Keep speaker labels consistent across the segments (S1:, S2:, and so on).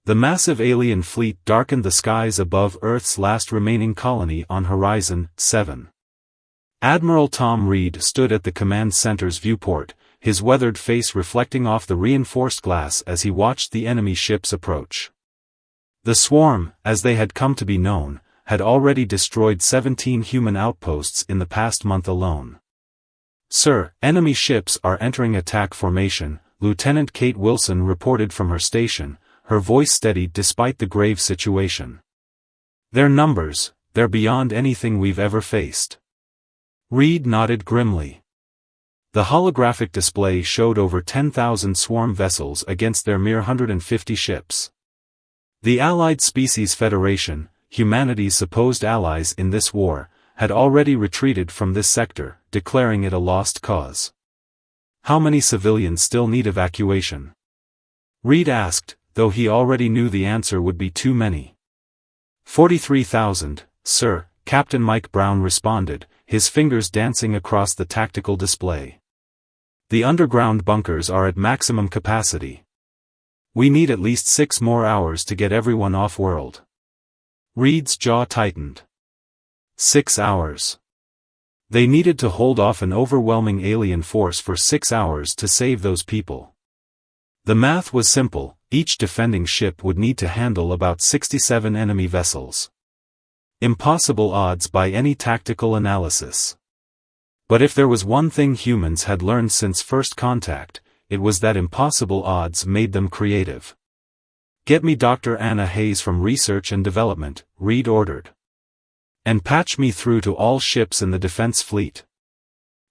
S1: The massive alien fleet darkened the skies above Earth's last remaining colony on Horizon 7. Admiral Tom Reed stood at the command center's viewport, his weathered face reflecting off the reinforced glass as he watched the enemy ships approach. The swarm, as they had come to be known, had already destroyed 17 human outposts in the past month alone. "Sir, enemy ships are entering attack formation," Lieutenant Kate Wilson reported from her station, her voice steady despite the grave situation. "Their numbers, they're beyond anything we've ever faced." Reed nodded grimly. The holographic display showed over 10,000 swarm vessels against their mere 150 ships. The Allied Species Federation, humanity's supposed allies in this war, had already retreated from this sector, declaring it a lost cause. "How many civilians still need evacuation?" Reed asked, though he already knew the answer would be too many. 43,000, sir, Captain Mike Brown responded, his fingers dancing across the tactical display. "The underground bunkers are at maximum capacity. We need at least 6 more hours to get everyone off-world." Reed's jaw tightened. 6 hours. They needed to hold off an overwhelming alien force for 6 hours to save those people. The math was simple, each defending ship would need to handle about 67 enemy vessels. Impossible odds by any tactical analysis. But if there was one thing humans had learned since first contact, it was that impossible odds made them creative. "Get me Dr. Anna Hayes from Research and Development," Reed ordered. "And patch me through to all ships in the defense fleet."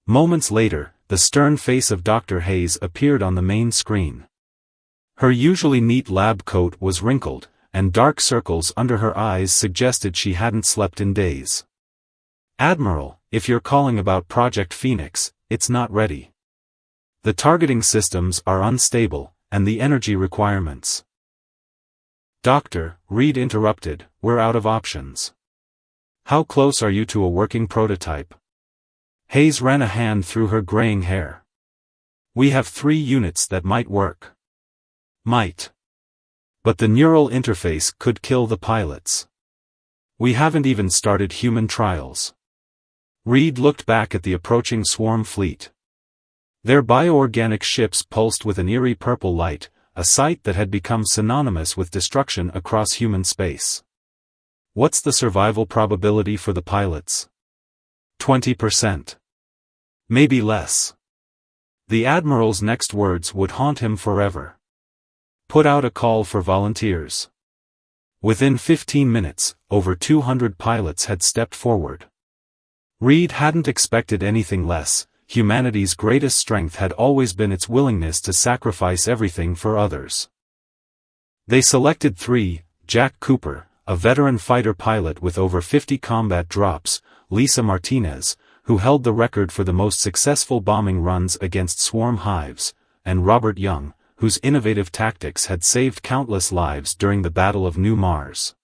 S1: Moments later, the stern face of Dr. Hayes appeared on the main screen. Her usually neat lab coat was wrinkled, and dark circles under her eyes suggested she hadn't slept in days. "Admiral, if you're calling about Project Phoenix, it's not ready. The targeting systems are unstable, and the energy requirements." "Doctor," Reed interrupted, "we're out of options. How close are you to a working prototype?" Hayes ran a hand through her graying hair. "We have 3 units that might work." "Might. But the neural interface could kill the pilots. We haven't even started human trials." Reed looked back at the approaching swarm fleet. Their bioorganic ships pulsed with an eerie purple light, a sight that had become synonymous with destruction across human space. "What's the survival probability for the pilots?" 20%. Maybe less. The Admiral's next words would haunt him forever. "Put out a call for volunteers." Within 15 minutes, over 200 pilots had stepped forward. Reed hadn't expected anything less. Humanity's greatest strength had always been its willingness to sacrifice everything for others. They selected 3, Jack Cooper, a veteran fighter pilot with over 50 combat drops, Lisa Martinez, who held the record for the most successful bombing runs against swarm hives, and Robert Young, whose innovative tactics had saved countless lives during the Battle of New Mars.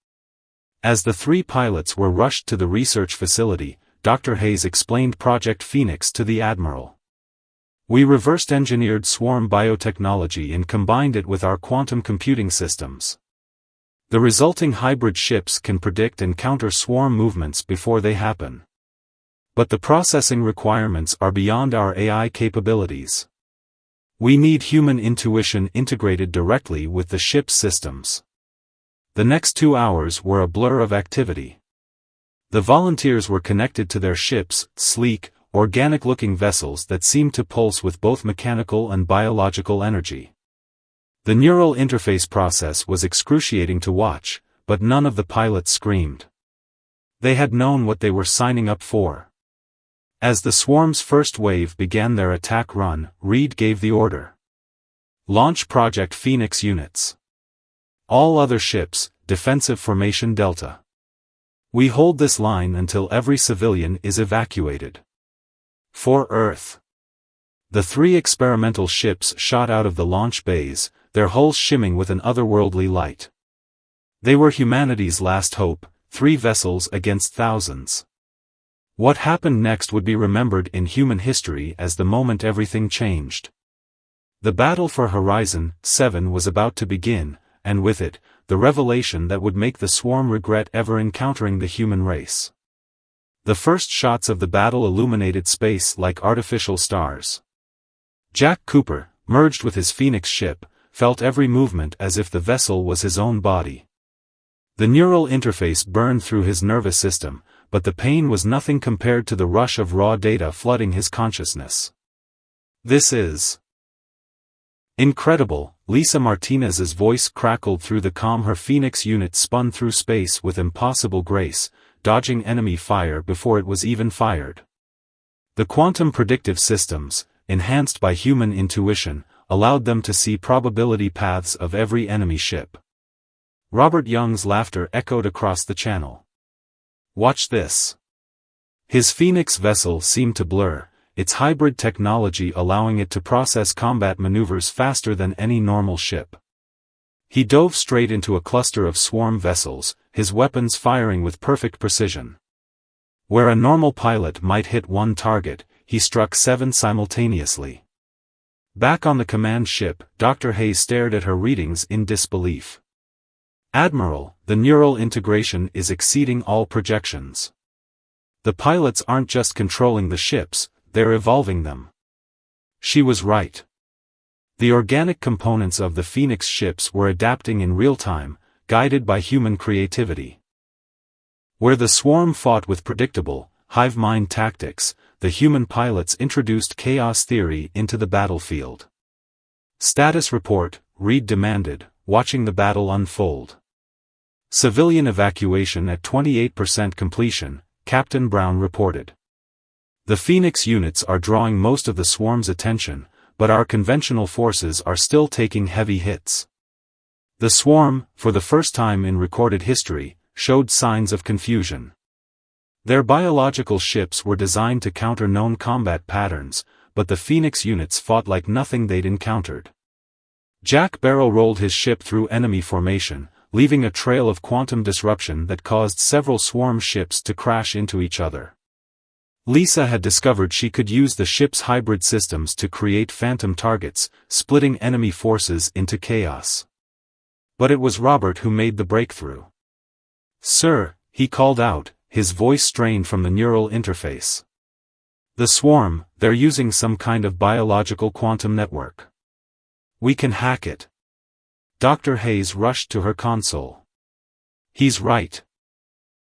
S1: As the 3 pilots were rushed to the research facility, Dr. Hayes explained Project Phoenix to the Admiral. "We reversed-engineered swarm biotechnology and combined it with our quantum computing systems. The resulting hybrid ships can predict and counter swarm movements before they happen. But the processing requirements are beyond our AI capabilities. We need human intuition integrated directly with the ship's systems." The next 2 hours were a blur of activity. The volunteers were connected to their ships, sleek, organic-looking vessels that seemed to pulse with both mechanical and biological energy. The neural interface process was excruciating to watch, but none of the pilots screamed. They had known what they were signing up for. As the swarm's first wave began their attack run, Reed gave the order. "Launch Project Phoenix units. All other ships, defensive formation Delta. We hold this line until every civilian is evacuated. For Earth." The 3 experimental ships shot out of the launch bays, their hulls shimming with an otherworldly light. They were humanity's last hope, 3 vessels against thousands. What happened next would be remembered in human history as the moment everything changed. The battle for Horizon 7 was about to begin, and with it, the revelation that would make the swarm regret ever encountering the human race. The first shots of the battle illuminated space like artificial stars. Jack Cooper, merged with his Phoenix ship, felt every movement as if the vessel was his own body. The neural interface burned through his nervous system, but the pain was nothing compared to the rush of raw data flooding his consciousness. "This is incredible," Lisa Martinez's voice crackled through the calm. Her Phoenix unit spun through space with impossible grace, dodging enemy fire before it was even fired. The quantum predictive systems, enhanced by human intuition, allowed them to see probability paths of every enemy ship. Robert Young's laughter echoed across the channel. "Watch this." His Phoenix vessel seemed to blur, its hybrid technology allowing it to process combat maneuvers faster than any normal ship. He dove straight into a cluster of swarm vessels, his weapons firing with perfect precision. Where a normal pilot might hit one target, he struck 7 simultaneously. Back on the command ship, Dr. Hayes stared at her readings in disbelief. "Admiral, the neural integration is exceeding all projections. The pilots aren't just controlling the ships, they're evolving them." She was right. The organic components of the Phoenix ships were adapting in real time, guided by human creativity. Where the swarm fought with predictable, hive mind tactics, the human pilots introduced chaos theory into the battlefield. "Status report," Reed demanded, watching the battle unfold. "Civilian evacuation at 28% completion," Captain Brown reported. "The Phoenix units are drawing most of the swarm's attention, but our conventional forces are still taking heavy hits." The swarm, for the first time in recorded history, showed signs of confusion. Their biological ships were designed to counter known combat patterns, but the Phoenix units fought like nothing they'd encountered. Jack barrel-rolled his ship through enemy formation, leaving a trail of quantum disruption that caused several swarm ships to crash into each other. Lisa had discovered she could use the ship's hybrid systems to create phantom targets, splitting enemy forces into chaos. But it was Robert who made the breakthrough. "Sir," he called out, his voice strained from the neural interface. "The swarm, they're using some kind of biological quantum network. We can hack it." Dr. Hayes rushed to her console. "He's right.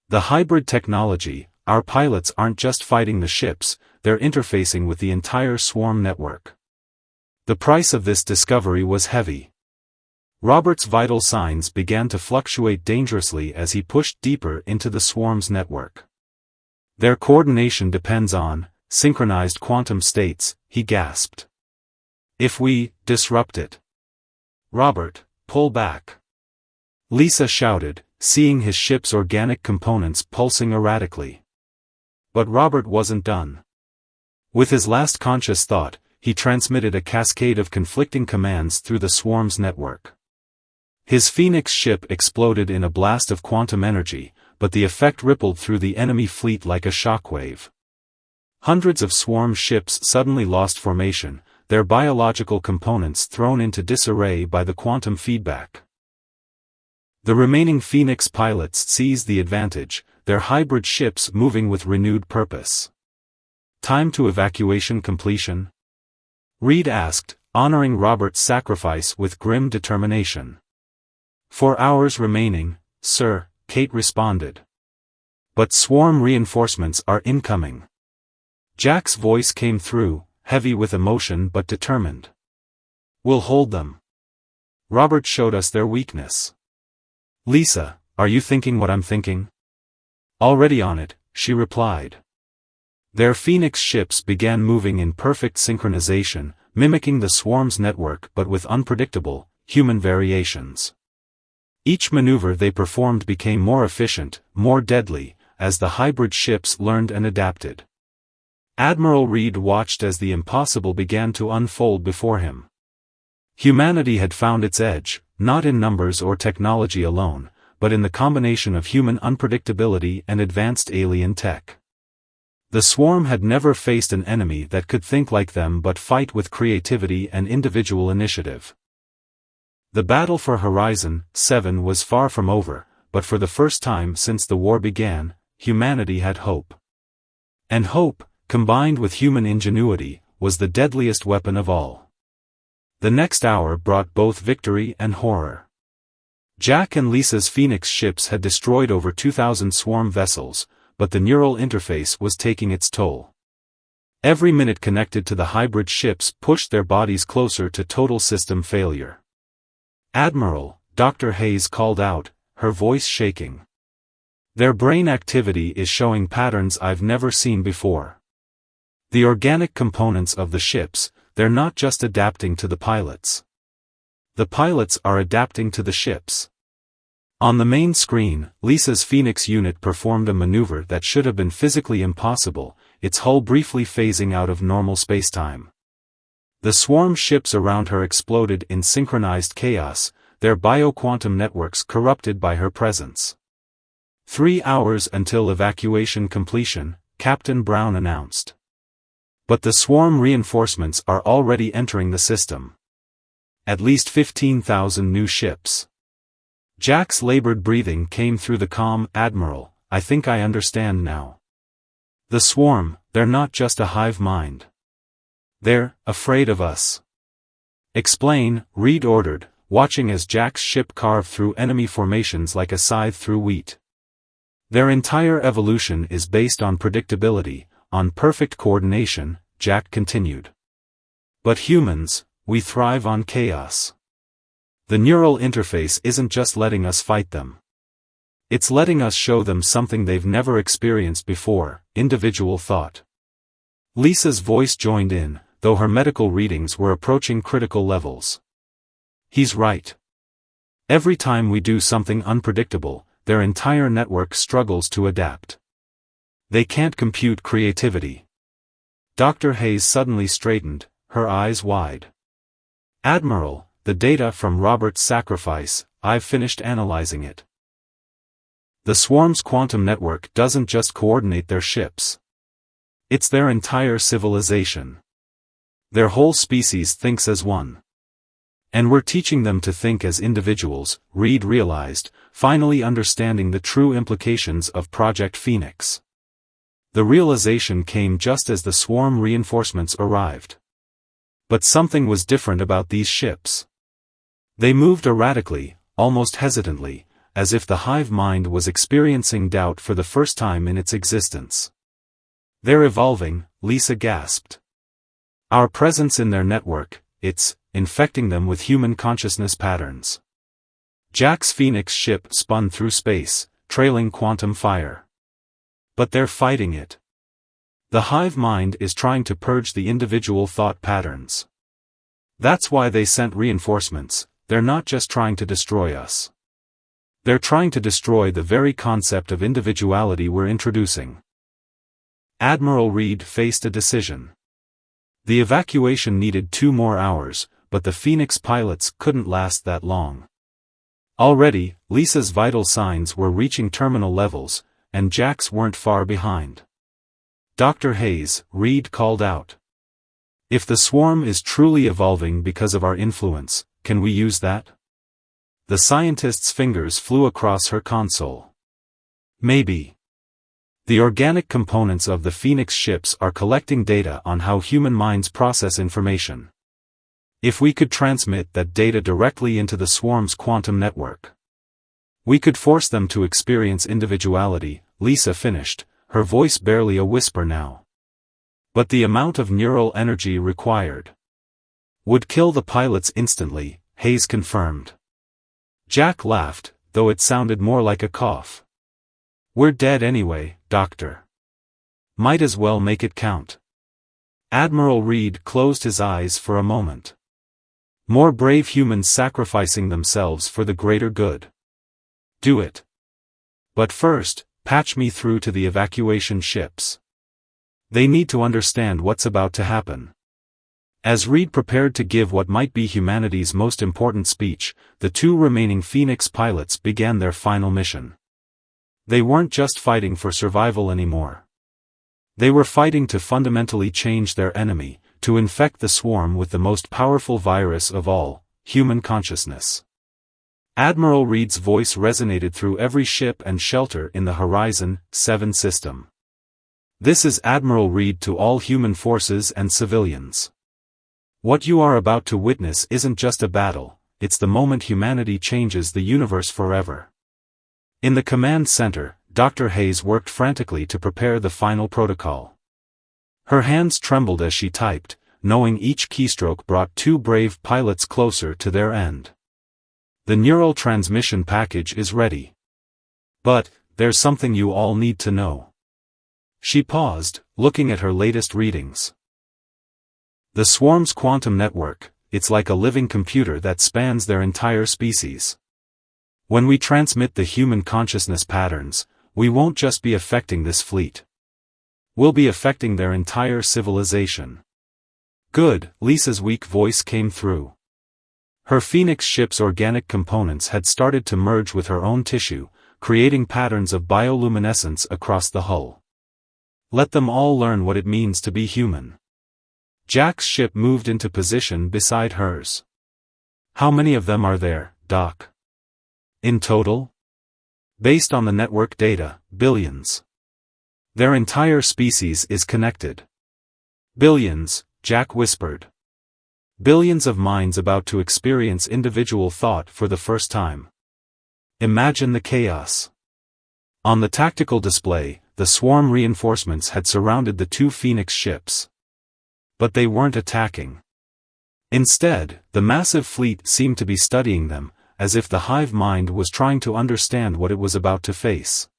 S1: The hybrid technology, our pilots aren't just fighting the ships, they're interfacing with the entire swarm network." The price of this discovery was heavy. Robert's vital signs began to fluctuate dangerously as he pushed deeper into the swarm's network. "Their coordination depends on synchronized quantum states," he gasped. "If we disrupt it." "Robert, pull back!" Lisa shouted, seeing his ship's organic components pulsing erratically. But Robert wasn't done. With his last conscious thought, he transmitted a cascade of conflicting commands through the swarm's network. His Phoenix ship exploded in a blast of quantum energy, but the effect rippled through the enemy fleet like a shockwave. Hundreds of swarm ships suddenly lost formation, their biological components thrown into disarray by the quantum feedback. The remaining Phoenix pilots seized the advantage, their hybrid ships moving with renewed purpose. "Time to evacuation completion?" Reed asked, honoring Robert's sacrifice with grim determination. "4 hours remaining, sir," Kate responded. "But swarm reinforcements are incoming." Jack's voice came through, heavy with emotion but determined. "We'll hold them." Robert showed us their weakness. "Lisa, are you thinking what I'm thinking?" "Already on it," she replied. Their Phoenix ships began moving in perfect synchronization, mimicking the swarm's network but with unpredictable, human variations. Each maneuver they performed became more efficient, more deadly, as the hybrid ships learned and adapted. Admiral Reed watched as the impossible began to unfold before him. Humanity had found its edge, not in numbers or technology alone, but in the combination of human unpredictability and advanced alien tech. The swarm had never faced an enemy that could think like them but fight with creativity and individual initiative. The battle for Horizon 7 was far from over, but for the first time since the war began, humanity had hope. And hope, combined with human ingenuity, was the deadliest weapon of all. The next hour brought both victory and horror. Jack and Lisa's Phoenix ships had destroyed over 2,000 swarm vessels, but the neural interface was taking its toll. Every minute connected to the hybrid ships pushed their bodies closer to total system failure. "Admiral," Dr. Hayes called out, her voice shaking. "Their brain activity is showing patterns I've never seen before. The organic components of the ships, they're not just adapting to the pilots. The pilots are adapting to the ships." On the main screen, Lisa's Phoenix unit performed a maneuver that should have been physically impossible, its hull briefly phasing out of normal spacetime. The swarm ships around her exploded in synchronized chaos, their bioquantum networks corrupted by her presence. 3 hours until evacuation completion, Captain Brown announced. But the swarm reinforcements are already entering the system. At least 15,000 new ships. Jack's labored breathing came through the comm. "Admiral, I think I understand now. The swarm, they're not just a hive mind. They're afraid of us." "Explain," Reed ordered, watching as Jack's ship carved through enemy formations like a scythe through wheat. "Their entire evolution is based on predictability, on perfect coordination," Jack continued. "But humans, we thrive on chaos. The neural interface isn't just letting us fight them. It's letting us show them something they've never experienced before, individual thought." Lisa's voice joined in, though her medical readings were approaching critical levels. "He's right. Every time we do something unpredictable, their entire network struggles to adapt. They can't compute creativity." Dr. Hayes suddenly straightened, her eyes wide. "Admiral, the data from Robert's sacrifice, I've finished analyzing it. The swarm's quantum network doesn't just coordinate their ships. It's their entire civilization. Their whole species thinks as one. And we're teaching them to think as individuals," Reed realized, finally understanding the true implications of Project Phoenix. The realization came just as the swarm reinforcements arrived. But something was different about these ships. They moved erratically, almost hesitantly, as if the hive mind was experiencing doubt for the first time in its existence. "They're evolving," Lisa gasped. "Our presence in their network, it's infecting them with human consciousness patterns." Jack's Phoenix ship spun through space, trailing quantum fire. "But they're fighting it. The hive mind is trying to purge the individual thought patterns. That's why they sent reinforcements. They're not just trying to destroy us. They're trying to destroy the very concept of individuality we're introducing." Admiral Reed faced a decision. The evacuation needed 2 more hours, but the Phoenix pilots couldn't last that long. Already, Lisa's vital signs were reaching terminal levels, and Jack's weren't far behind. "Dr. Hayes," Reed called out. "If the swarm is truly evolving because of our influence, can we use that?" The scientist's fingers flew across her console. "Maybe. The organic components of the Phoenix ships are collecting data on how human minds process information. If we could transmit that data directly into the swarm's quantum network, we could force them to experience individuality," Lisa finished, her voice barely a whisper now. "But the amount of neural energy required would kill the pilots instantly," Hayes confirmed. Jack laughed, though it sounded more like a cough. "We're dead anyway, Doctor. Might as well make it count." Admiral Reed closed his eyes for a moment. More brave humans sacrificing themselves for the greater good. "Do it. But first, patch me through to the evacuation ships. They need to understand what's about to happen." As Reed prepared to give what might be humanity's most important speech, the 2 remaining Phoenix pilots began their final mission. They weren't just fighting for survival anymore. They were fighting to fundamentally change their enemy, to infect the swarm with the most powerful virus of all, human consciousness. Admiral Reed's voice resonated through every ship and shelter in the Horizon 7 system. This is Admiral Reed to all human forces and civilians. What you are about to witness isn't just a battle, it's the moment humanity changes the universe forever. In the command center, Dr. Hayes worked frantically to prepare the final protocol. Her hands trembled as she typed, knowing each keystroke brought two brave pilots closer to their end. The neural transmission package is ready. But, there's something you all need to know. She paused, looking at her latest readings. The swarm's quantum network, it's like a living computer that spans their entire species. When we transmit the human consciousness patterns, we won't just be affecting this fleet. We'll be affecting their entire civilization. Good, Lisa's weak voice came through. Her Phoenix ship's organic components had started to merge with her own tissue, creating patterns of bioluminescence across the hull. Let them all learn what it means to be human. Jack's ship moved into position beside hers. How many of them are there, Doc? In total? Based on the network data, billions. Their entire species is connected. Billions, Jack whispered. Billions of minds about to experience individual thought for the first time. Imagine the chaos. On the tactical display, the swarm reinforcements had surrounded the two Phoenix ships. But they weren't attacking. Instead, the massive fleet seemed to be studying them, as if the hive mind was trying to understand what it was about to face.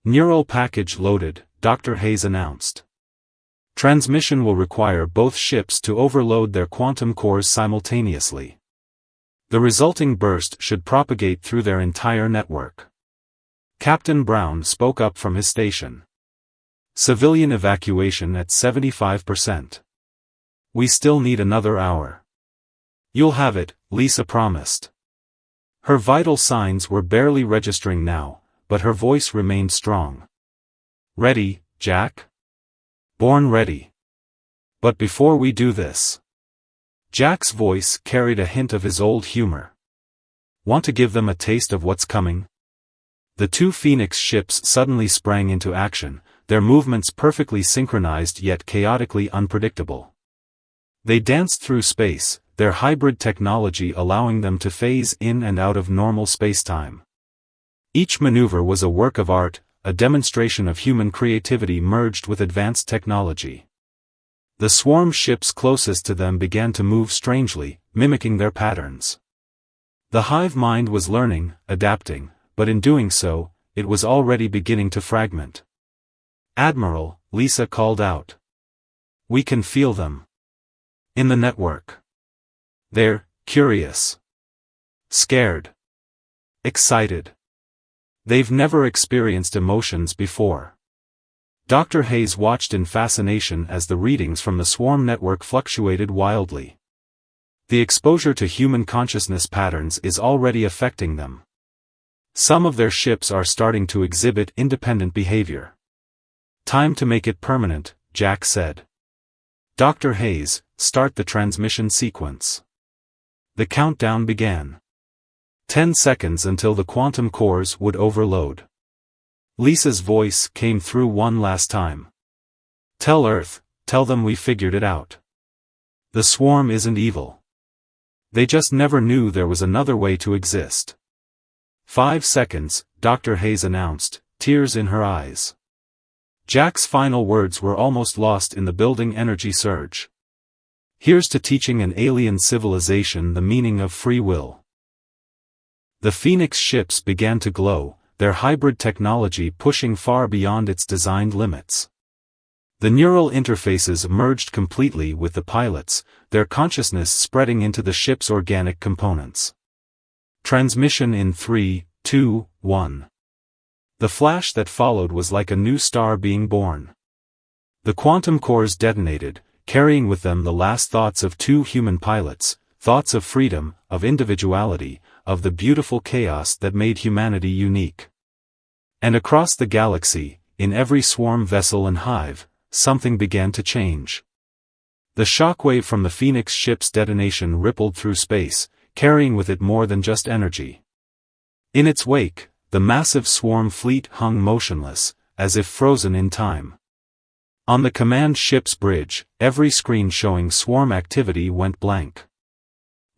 S1: Neural package loaded, Dr. Hayes announced. Transmission will require both ships to overload their quantum cores simultaneously. The resulting burst should propagate through their entire network. Captain Brown spoke up from his station. Civilian evacuation at 75%. We still need another hour. You'll have it, Lisa promised. Her vital signs were barely registering now, but her voice remained strong. Ready, Jack? Born ready. But before we do this. Jack's voice carried a hint of his old humor. Want to give them a taste of what's coming? The two Phoenix ships suddenly sprang into action, their movements perfectly synchronized yet chaotically unpredictable. They danced through space, their hybrid technology allowing them to phase in and out of normal spacetime. Each maneuver was a work of art, a demonstration of human creativity merged with advanced technology. The swarm ships closest to them began to move strangely, mimicking their patterns. The hive mind was learning, adapting, but in doing so, it was already beginning to fragment. Admiral, Lisa called out. We can feel them. In the network. They're curious. Scared. Excited. They've never experienced emotions before. Dr. Hayes watched in fascination as the readings from the swarm network fluctuated wildly. The exposure to human consciousness patterns is already affecting them. Some of their ships are starting to exhibit independent behavior. Time to make it permanent, Jack said. Dr. Hayes, start the transmission sequence. The countdown began. 10 seconds until the quantum cores would overload. Lisa's voice came through one last time. Tell Earth, tell them we figured it out. The swarm isn't evil. They just never knew there was another way to exist. 5 seconds, Dr. Hayes announced, tears in her eyes. Jack's final words were almost lost in the building energy surge. Here's to teaching an alien civilization the meaning of free will. The Phoenix ships began to glow, their hybrid technology pushing far beyond its designed limits. The neural interfaces merged completely with the pilots, their consciousness spreading into the ship's organic components. Transmission in 3, 2, 1. The flash that followed was like a new star being born. The quantum cores detonated, carrying with them the last thoughts of two human pilots, thoughts of freedom, of individuality, of the beautiful chaos that made humanity unique. And across the galaxy, in every swarm vessel and hive, something began to change. The shockwave from the Phoenix ship's detonation rippled through space, carrying with it more than just energy. In its wake, the massive swarm fleet hung motionless, as if frozen in time. On the command ship's bridge, every screen showing swarm activity went blank.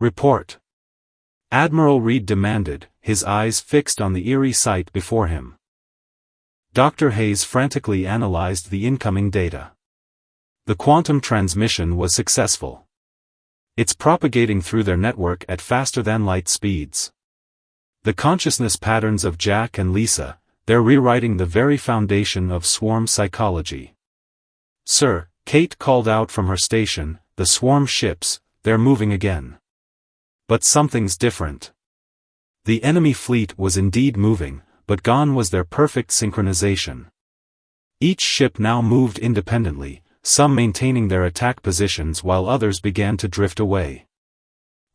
S1: "Report," Admiral Reed demanded, his eyes fixed on the eerie sight before him. Dr. Hayes frantically analyzed the incoming data. The quantum transmission was successful. It's propagating through their network at faster-than-light speeds. The consciousness patterns of Jack and Lisa, they're rewriting the very foundation of swarm psychology. "Sir," Kate called out from her station, "the swarm ships, they're moving again. But something's different." The enemy fleet was indeed moving, but gone was their perfect synchronization. Each ship now moved independently, some maintaining their attack positions while others began to drift away.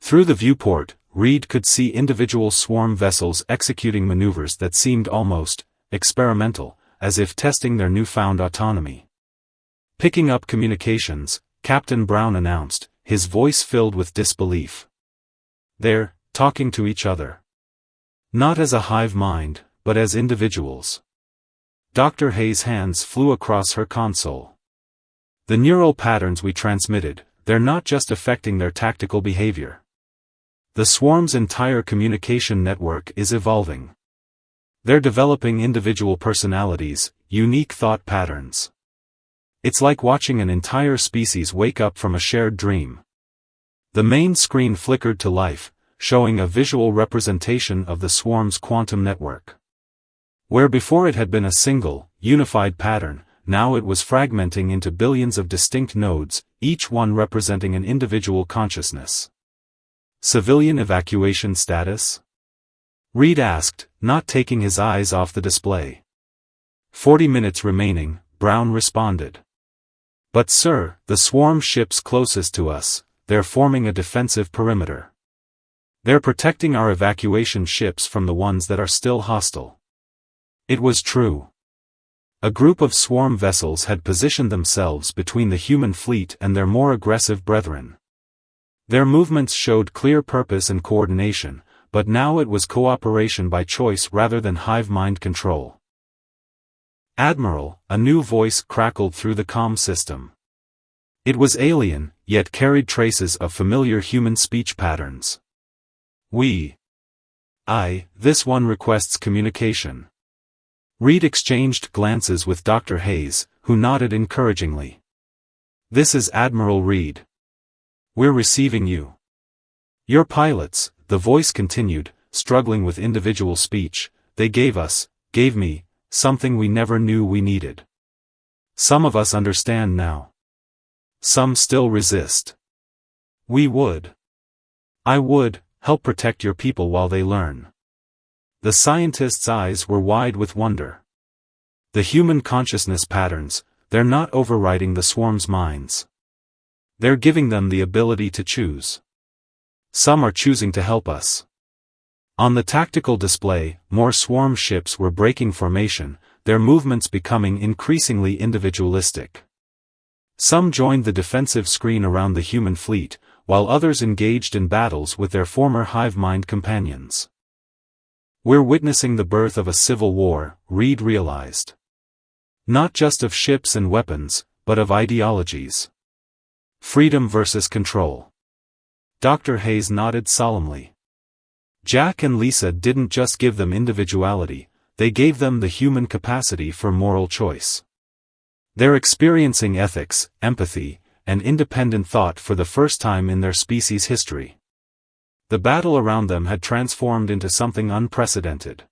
S1: Through the viewport, Reed could see individual swarm vessels executing maneuvers that seemed almost experimental, as if testing their newfound autonomy. "Picking up communications," Captain Brown announced, his voice filled with disbelief. "They're talking to each other. Not as a hive mind, but as individuals." Dr. Hayes' hands flew across her console. "The neural patterns we transmitted, they're not just affecting their tactical behavior. The swarm's entire communication network is evolving. They're developing individual personalities, unique thought patterns. It's like watching an entire species wake up from a shared dream." The main screen flickered to life, showing a visual representation of the swarm's quantum network. Where before it had been a single, unified pattern, now it was fragmenting into billions of distinct nodes, each one representing an individual consciousness. "Civilian evacuation status?" Reed asked, not taking his eyes off the display. 40 minutes remaining, Brown responded. "But sir, the swarm ships closest to us, they're forming a defensive perimeter. They're protecting our evacuation ships from the ones that are still hostile." It was true. A group of swarm vessels had positioned themselves between the human fleet and their more aggressive brethren. Their movements showed clear purpose and coordination, but now it was cooperation by choice rather than hive mind control. "Admiral," a new voice crackled through the comm system. It was alien, yet carried traces of familiar human speech patterns. This one requests communication." Reed exchanged glances with Dr. Hayes, who nodded encouragingly. "This is Admiral Reed. We're receiving you. Your pilots," the voice continued, struggling with individual speech, "they gave me, something we never knew we needed. Some of us understand now. Some still resist. I would, help protect your people while they learn." The scientist's eyes were wide with wonder. The human consciousness patterns, they're not overriding the swarm's minds. They're giving them the ability to choose. Some are choosing to help us. On the tactical display, more swarm ships were breaking formation, their movements becoming increasingly individualistic. Some joined the defensive screen around the human fleet, while others engaged in battles with their former hive mind companions. "We're witnessing the birth of a civil war," Reed realized. "Not just of ships and weapons, but of ideologies. Freedom versus control." Dr. Hayes nodded solemnly. Jack and Lisa didn't just give them individuality, they gave them the human capacity for moral choice. They're experiencing ethics, empathy, and independent thought for the first time in their species' history. The battle around them had transformed into something unprecedented.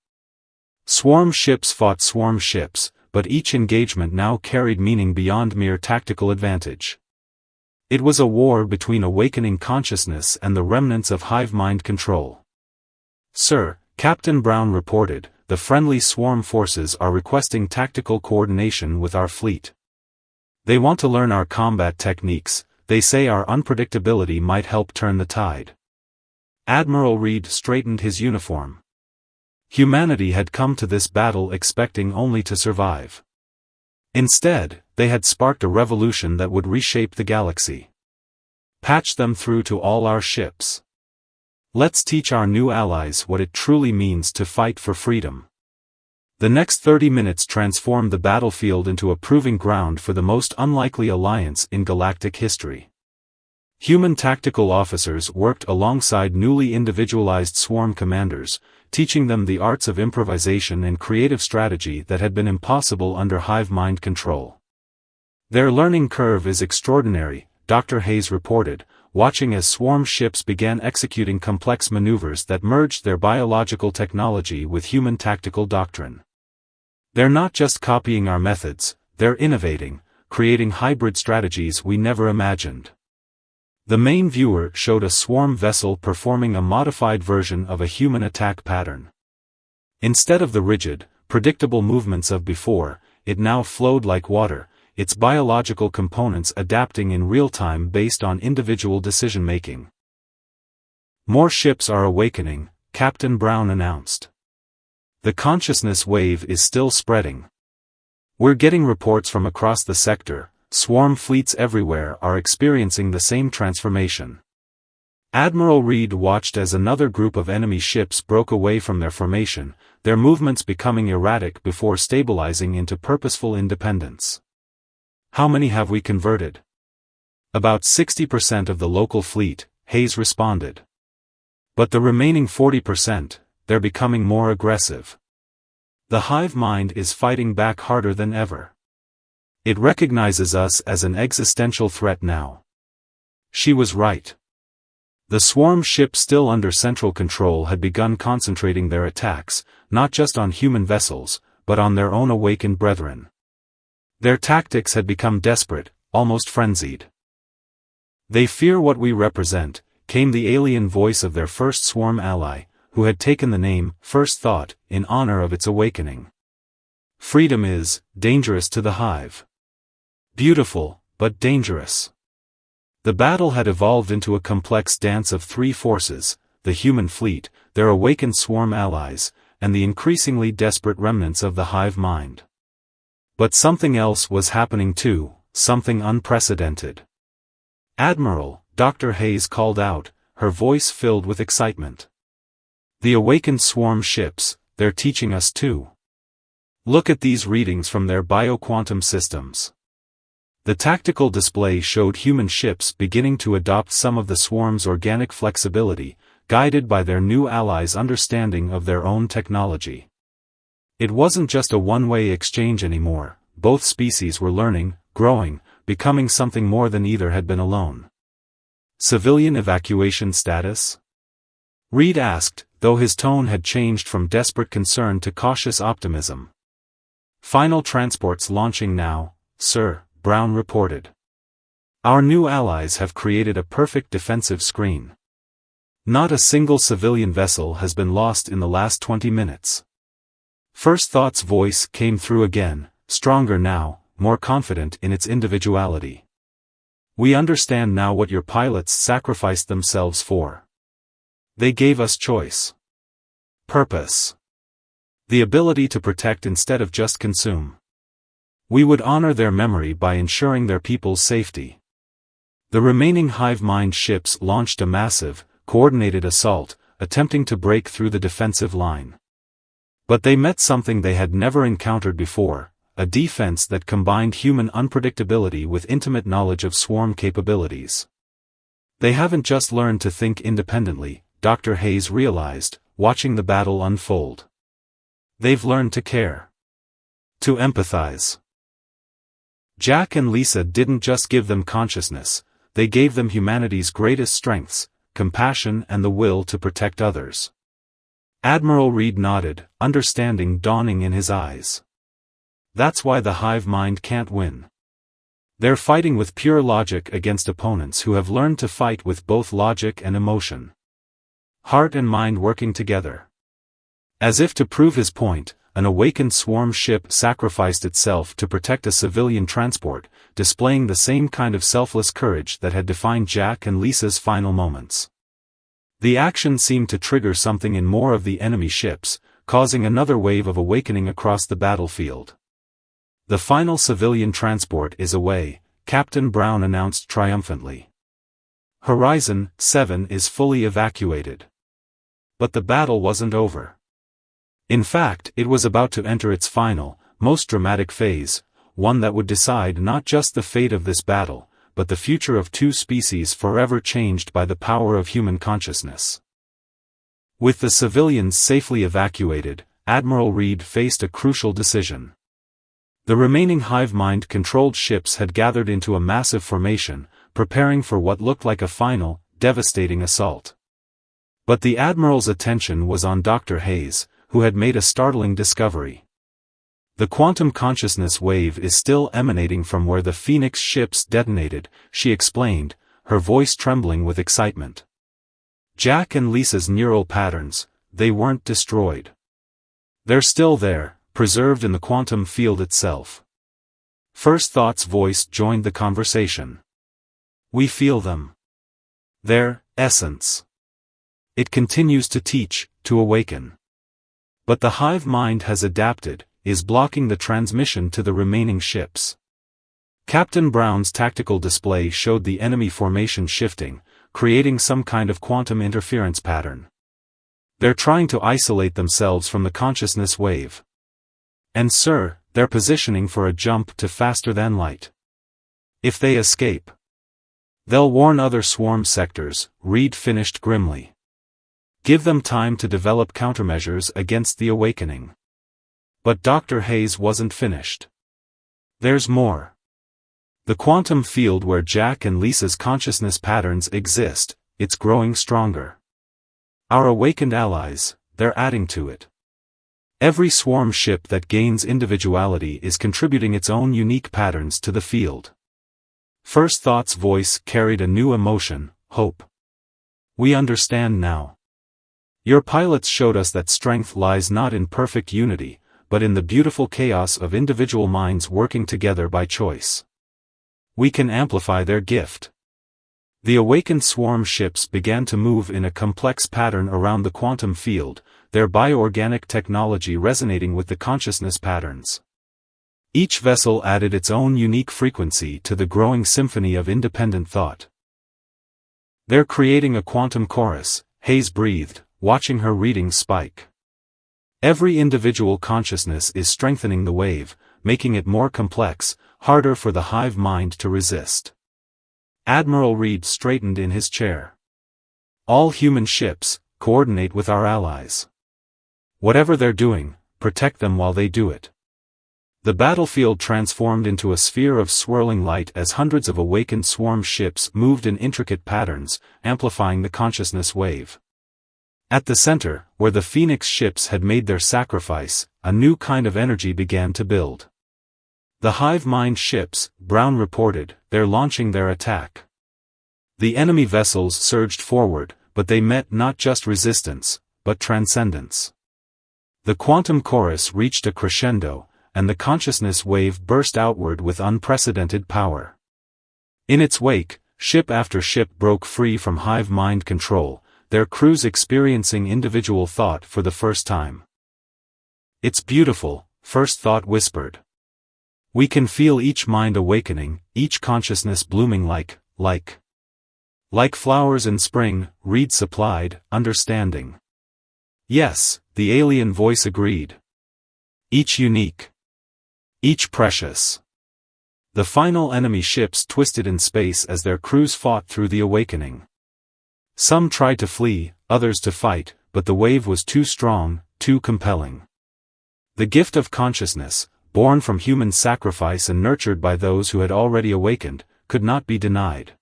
S1: Swarm ships fought swarm ships, but each engagement now carried meaning beyond mere tactical advantage. It was a war between awakening consciousness and the remnants of hive mind control. "Sir," Captain Brown reported, "the friendly swarm forces are requesting tactical coordination with our fleet. They want to learn our combat techniques, they say our unpredictability might help turn the tide." Admiral Reed straightened his uniform. Humanity had come to this battle expecting only to survive. Instead, they had sparked a revolution that would reshape the galaxy. Patch them through to all our ships. Let's teach our new allies what it truly means to fight for freedom. The next 30 minutes transformed the battlefield into a proving ground for the most unlikely alliance in galactic history. Human tactical officers worked alongside newly individualized swarm commanders, teaching them the arts of improvisation and creative strategy that had been impossible under hive mind control. Their learning curve is extraordinary, Dr. Hayes reported, watching as swarm ships began executing complex maneuvers that merged their biological technology with human tactical doctrine. They're not just copying our methods, they're innovating, creating hybrid strategies we never imagined. The main viewer showed a swarm vessel performing a modified version of a human attack pattern. Instead of the rigid, predictable movements of before, it now flowed like water, its biological components adapting in real time based on individual decision-making. More ships are awakening, Captain Brown announced. The consciousness wave is still spreading. We're getting reports from across the sector. Swarm fleets everywhere are experiencing the same transformation. Admiral Reed watched as another group of enemy ships broke away from their formation, their movements becoming erratic before stabilizing into purposeful independence. How many have we converted? About 60% of the local fleet, Hayes responded. But the remaining 40%, they're becoming more aggressive. The hive mind is fighting back harder than ever. It recognizes us as an existential threat now. She was right. The swarm ships still under central control had begun concentrating their attacks, not just on human vessels, but on their own awakened brethren. Their tactics had become desperate, almost frenzied. They fear what we represent, came the alien voice of their first swarm ally, who had taken the name, First Thought, in honor of its awakening. Freedom is dangerous to the hive. Beautiful, but dangerous. The battle had evolved into a complex dance of three forces, the human fleet, their awakened swarm allies, and the increasingly desperate remnants of the hive mind. But something else was happening too, something unprecedented. Admiral, Dr. Hayes called out, her voice filled with excitement. The awakened swarm ships, they're teaching us too. Look at these readings from their bioquantum systems. The tactical display showed human ships beginning to adopt some of the swarm's organic flexibility, guided by their new allies' understanding of their own technology. It wasn't just a one-way exchange anymore, both species were learning, growing, becoming something more than either had been alone. Civilian evacuation status? Reed asked, though his tone had changed from desperate concern to cautious optimism. Final transports launching now, sir, Brown reported. Our new allies have created a perfect defensive screen. Not a single civilian vessel has been lost in the last 20 minutes. First Thought's voice came through again, stronger now, more confident in its individuality. We understand now what your pilots sacrificed themselves for. They gave us choice. Purpose. The ability to protect instead of just consume. We would honor their memory by ensuring their people's safety. The remaining hive mind ships launched a massive, coordinated assault, attempting to break through the defensive line. But they met something they had never encountered before, a defense that combined human unpredictability with intimate knowledge of swarm capabilities. They haven't just learned to think independently, Dr. Hayes realized, watching the battle unfold. They've learned to care. To empathize. Jack and Lisa didn't just give them consciousness, they gave them humanity's greatest strengths, compassion and the will to protect others. Admiral Reed nodded, understanding dawning in his eyes. That's why the hive mind can't win. They're fighting with pure logic against opponents who have learned to fight with both logic and emotion. Heart and mind working together. As if to prove his point, an awakened swarm ship sacrificed itself to protect a civilian transport, displaying the same kind of selfless courage that had defined Jack and Lisa's final moments. The action seemed to trigger something in more of the enemy ships, causing another wave of awakening across the battlefield. The final civilian transport is away, Captain Brown announced triumphantly. Horizon 7 is fully evacuated. But the battle wasn't over. In fact, it was about to enter its final, most dramatic phase, one that would decide not just the fate of this battle, but the future of two species forever changed by the power of human consciousness. With the civilians safely evacuated, Admiral Reed faced a crucial decision. The remaining hive-mind-controlled ships had gathered into a massive formation, preparing for what looked like a final, devastating assault. But the Admiral's attention was on Dr. Hayes, who had made a startling discovery. The quantum consciousness wave is still emanating from where the Phoenix ships detonated, she explained, her voice trembling with excitement. Jack and Lisa's neural patterns, they weren't destroyed. They're still there, preserved in the quantum field itself. First Thought's voice joined the conversation. We feel them. Their essence. It continues to teach, to awaken. But the hive mind has adapted, is blocking the transmission to the remaining ships. Captain Brown's tactical display showed the enemy formation shifting, creating some kind of quantum interference pattern. They're trying to isolate themselves from the consciousness wave. And sir, they're positioning for a jump to faster than light. If they escape, they'll warn other swarm sectors, Reed finished grimly. Give them time to develop countermeasures against the awakening. But Dr. Hayes wasn't finished. There's more. The quantum field where Jack and Lisa's consciousness patterns exist, it's growing stronger. Our awakened allies, they're adding to it. Every swarm ship that gains individuality is contributing its own unique patterns to the field. First Thought's voice carried a new emotion, hope. We understand now. Your pilots showed us that strength lies not in perfect unity, but in the beautiful chaos of individual minds working together by choice. We can amplify their gift. The awakened swarm ships began to move in a complex pattern around the quantum field, their bioorganic technology resonating with the consciousness patterns. Each vessel added its own unique frequency to the growing symphony of independent thought. They're creating a quantum chorus, Hayes breathed, watching her readings spike. Every individual consciousness is strengthening the wave, making it more complex, harder for the hive mind to resist. Admiral Reed straightened in his chair. All human ships, coordinate with our allies. Whatever they're doing, protect them while they do it. The battlefield transformed into a sphere of swirling light as hundreds of awakened swarm ships moved in intricate patterns, amplifying the consciousness wave. At the center, where the Phoenix ships had made their sacrifice, a new kind of energy began to build. The hive mind ships, Brown reported, they're launching their attack. The enemy vessels surged forward, but they met not just resistance, but transcendence. The quantum chorus reached a crescendo, and the consciousness wave burst outward with unprecedented power. In its wake, ship after ship broke free from hive mind control, their crews experiencing individual thought for the first time. It's beautiful, First Thought whispered. We can feel each mind awakening, each consciousness blooming like flowers in spring, Reed supplied, understanding. Yes, the alien voice agreed. Each unique. Each precious. The final enemy ships twisted in space as their crews fought through the awakening. Some tried to flee, others to fight, but the wave was too strong, too compelling. The gift of consciousness, born from human sacrifice and nurtured by those who had already awakened, could not be denied.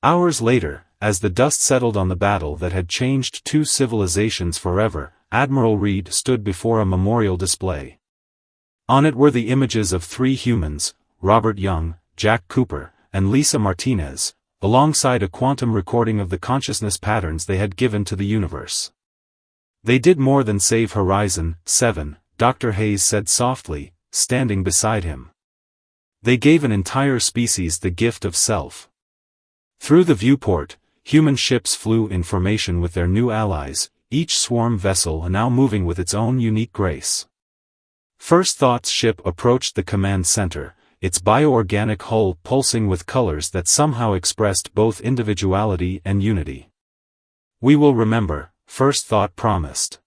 S1: Hours later, as the dust settled on the battle that had changed two civilizations forever, Admiral Reed stood before a memorial display. On it were the images of three humans, Robert Young, Jack Cooper, and Lisa Martinez, alongside a quantum recording of the consciousness patterns they had given to the universe. They did more than save Horizon 7, Dr. Hayes said softly, standing beside him. They gave an entire species the gift of self. Through the viewport, human ships flew in formation with their new allies, each swarm vessel now moving with its own unique grace. First Thought's ship approached the command center, its bioorganic hull pulsing with colors that somehow expressed both individuality and unity. We will remember, First Thought promised.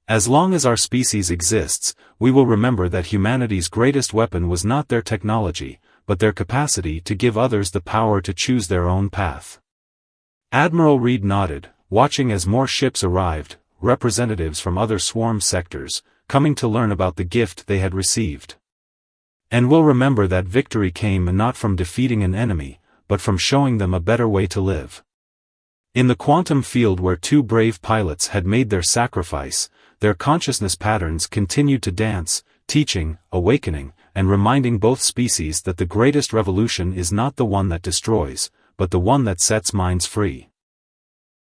S1: As long as our species exists, we will remember that humanity's greatest weapon was not their technology, but their capacity to give others the power to choose their own path. Admiral Reed nodded, watching as more ships arrived, representatives from other swarm sectors, coming to learn about the gift they had received. And we'll remember that victory came not from defeating an enemy, but from showing them a better way to live. In the quantum field where two brave pilots had made their sacrifice, their consciousness patterns continued to dance, teaching, awakening, and reminding both species that the greatest revolution is not the one that destroys, but the one that sets minds free.